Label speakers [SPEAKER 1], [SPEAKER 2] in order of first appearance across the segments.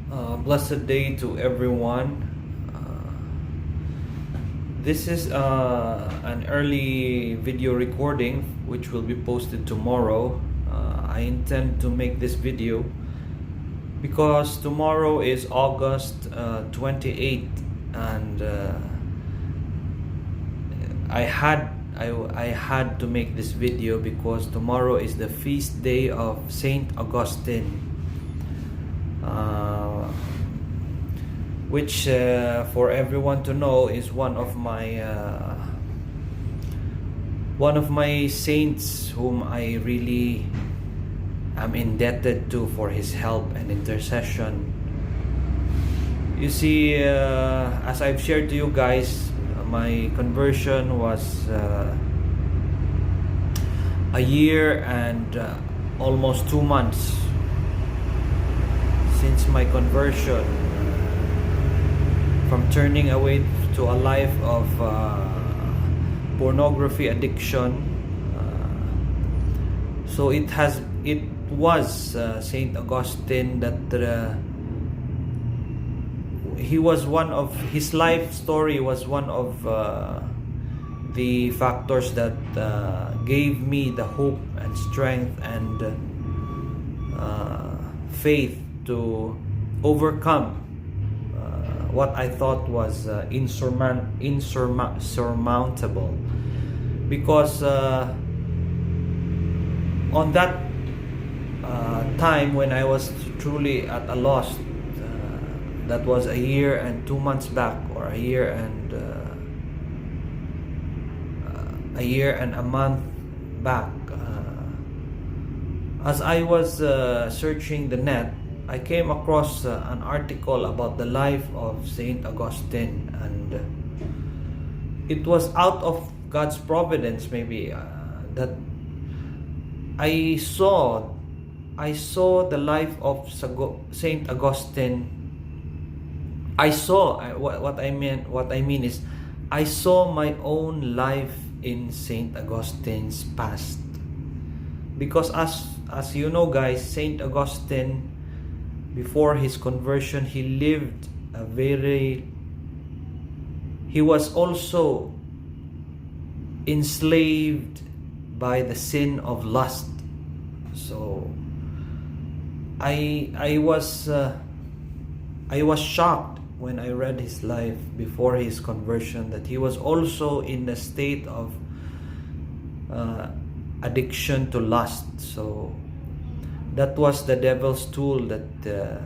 [SPEAKER 1] Blessed day to everyone. This is an early video recording which will be posted tomorrow. I intend to make this video because tomorrow is August 28th, and I had to make this video because tomorrow is the feast day of Saint Augustine. Which for everyone to know is one of my saints whom I really am indebted to for his help and intercession. You see, as I've shared to you guys, my conversion was a year and almost 2 months since my conversion, from turning away to a life of pornography addiction. So it was Saint Augustine that his life story was one of the factors that gave me the hope and strength and faith to overcome what I thought was insurmountable, because on that time when I was truly at a loss, that was a year and 2 months back, or a year and a month back, as I was searching the net, I came across an article about the life of Saint Augustine, and it was out of God's providence maybe that I saw the life of Saint Augustine. I saw what I mean is I saw my own life in Saint Augustine's past, because as you know guys, Saint Augustine, before his conversion, he was also enslaved by the sin of lust. So I was shocked when I read his life before his conversion, that he was also in a state of addiction to lust. So that was the devil's tool that the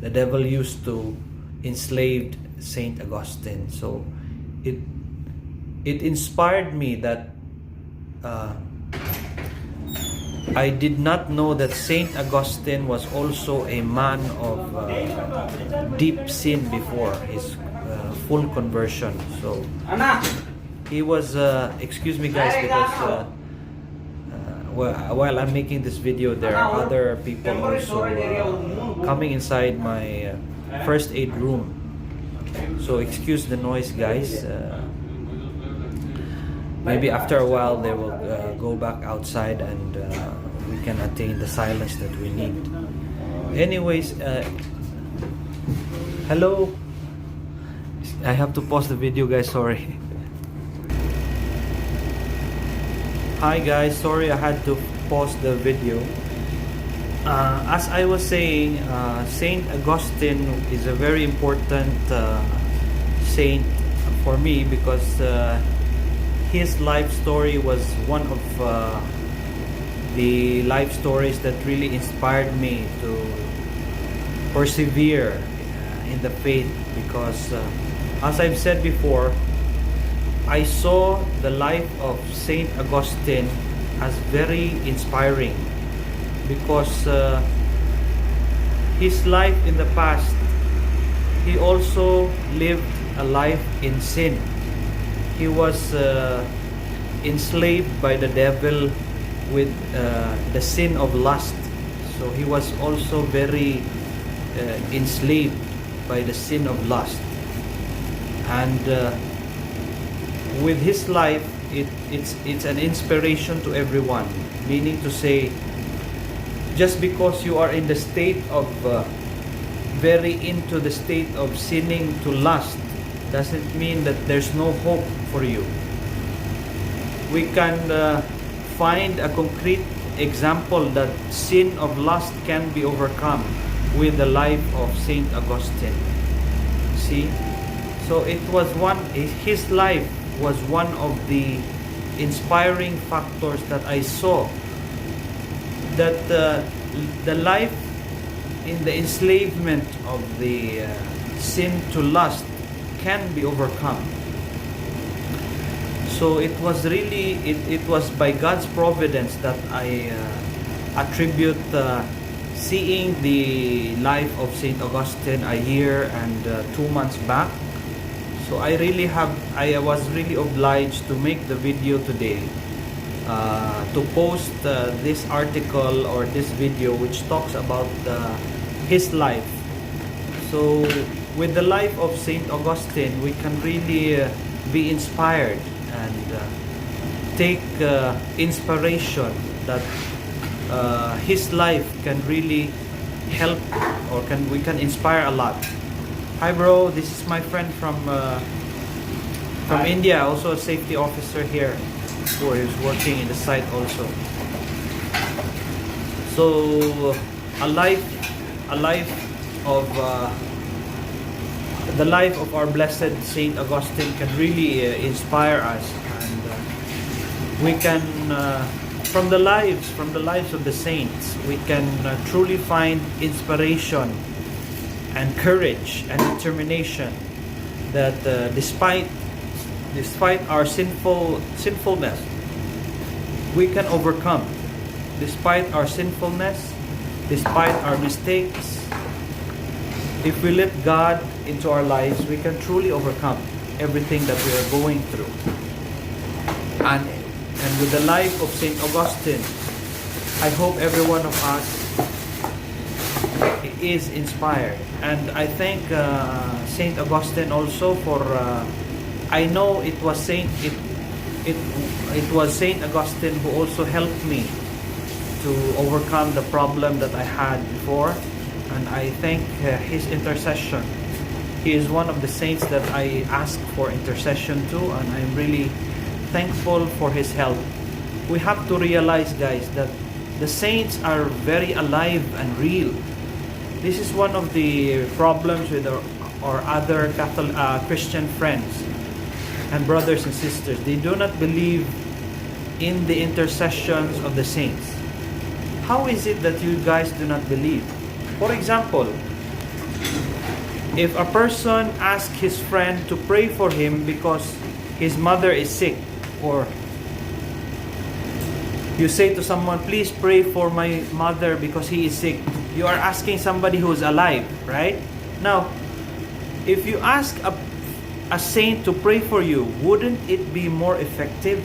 [SPEAKER 1] devil used to enslave Saint Augustine. So it inspired me that I did not know that Saint Augustine was also a man of deep sin before his full conversion. So he was excuse me guys, because while I'm making this video, there are other people also coming inside my first aid room. So excuse the noise guys. Maybe after a while they will go back outside, and we can attain the silence that we need. Anyways, hello. I have to pause the video guys, sorry. Hi guys, sorry I had to pause the video. As I was saying, Saint Augustine is a very important saint for me, because his life story was one of the life stories that really inspired me to persevere in the faith, because as I've said before, I saw the life of Saint Augustine as very inspiring, because his life in the past, he also lived a life in sin. He was enslaved by the devil with the sin of lust. So he was also very enslaved by the sin of lust. And with his life, it's an inspiration to everyone, meaning to say, just because you are in the state of very into the state of sinning to lust doesn't mean that there's no hope for you. We can find a concrete example that sin of lust can be overcome with the life of Saint Augustine. See? So it was his life was one of the inspiring factors that I saw, that the life in the enslavement of the sin to lust can be overcome. So it was really, it was by God's providence that I attribute seeing the life of Saint Augustine a year and 2 months back. So I was really obliged to make the video today, to post this article or this video which talks about his life. So with the life of Saint Augustine, we can really be inspired and take inspiration that his life can really help, or we can inspire a lot. Hi bro, this is my friend from India, also a safety officer here, who is working in the site also. So a life of the life of our blessed Saint Augustine can really inspire us, and we can from the lives of the saints, we can truly find inspiration and courage and determination that despite our sinfulness, we can overcome. Despite our sinfulness, despite our mistakes, if we let God into our lives, we can truly overcome everything that we are going through. And with the life of Saint Augustine, I hope every one of us is inspired. And I thank Saint Augustine also for I know it was Saint Augustine who also helped me to overcome the problem that I had before, and I thank his intercession. He is one of the saints that I ask for intercession to, and I'm really thankful for his help. We have to realize, guys, that the saints are very alive and real. This is one of the problems with our other Catholic Christian friends and brothers and sisters. They do not believe in the intercessions of the saints. How is it that you guys do not believe? For example, if a person asks his friend to pray for him because his mother is sick, or you say to someone, please pray for my mother because he is sick, you are asking somebody who is alive, right? Now, if you ask a saint to pray for you, wouldn't it be more effective?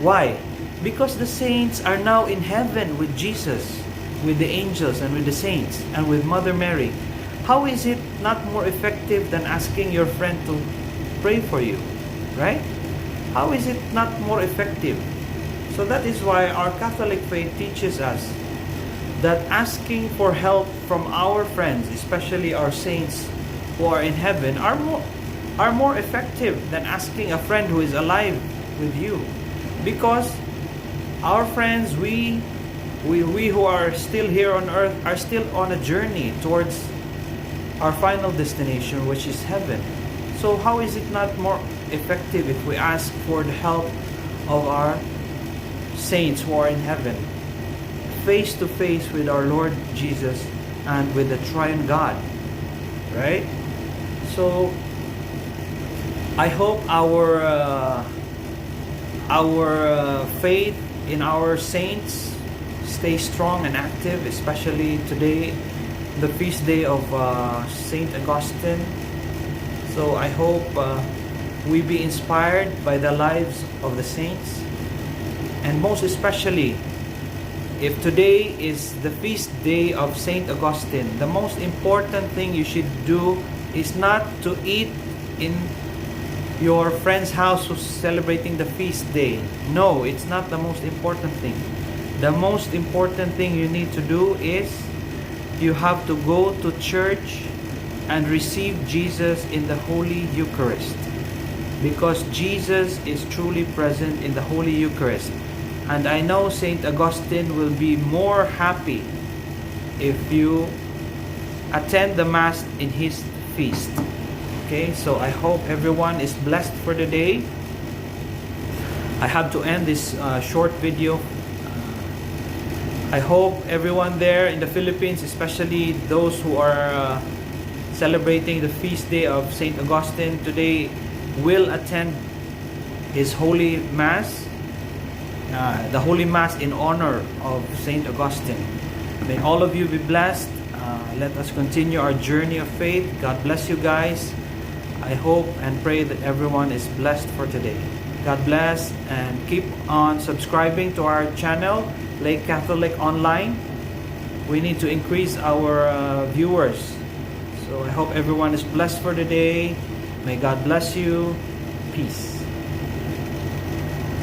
[SPEAKER 1] Why? Because the saints are now in heaven with Jesus, with the angels and with the saints and with Mother Mary. How is it not more effective than asking your friend to pray for you, right? How is it not more effective? So that is why our Catholic faith teaches us that asking for help from our friends, especially our saints who are in heaven, are more effective than asking a friend who is alive with you. Because our friends, we who are still here on earth, are still on a journey towards our final destination, which is heaven. So how is it not more effective if we ask for the help of our saints who are in heaven, face to face with our Lord Jesus and with the Triune God, right? So I hope our faith in our saints stay strong and active, especially today, the feast day of Saint Augustine. So I hope we be inspired by the lives of the saints, and most especially, if today is the feast day of Saint Augustine, the most important thing you should do is not to eat in your friend's house who's celebrating the feast day. No, it's not the most important thing. The most important thing you need to do is you have to go to church and receive Jesus in the Holy Eucharist, because Jesus is truly present in the Holy Eucharist. And I know Saint Augustine will be more happy if you attend the Mass in his feast. Okay, so I hope everyone is blessed for the day. I have to end this short video. I hope everyone there in the Philippines, especially those who are celebrating the feast day of Saint Augustine today, will attend his Holy Mass, the Holy Mass in honor of Saint Augustine. May all of you be blessed. Let us continue our journey of faith. God bless you guys. I hope and pray that everyone is blessed for today. God bless, and keep on subscribing to our channel, Lake Catholic Online. We need to increase our viewers. So I hope everyone is blessed for the day. May God bless you. Peace.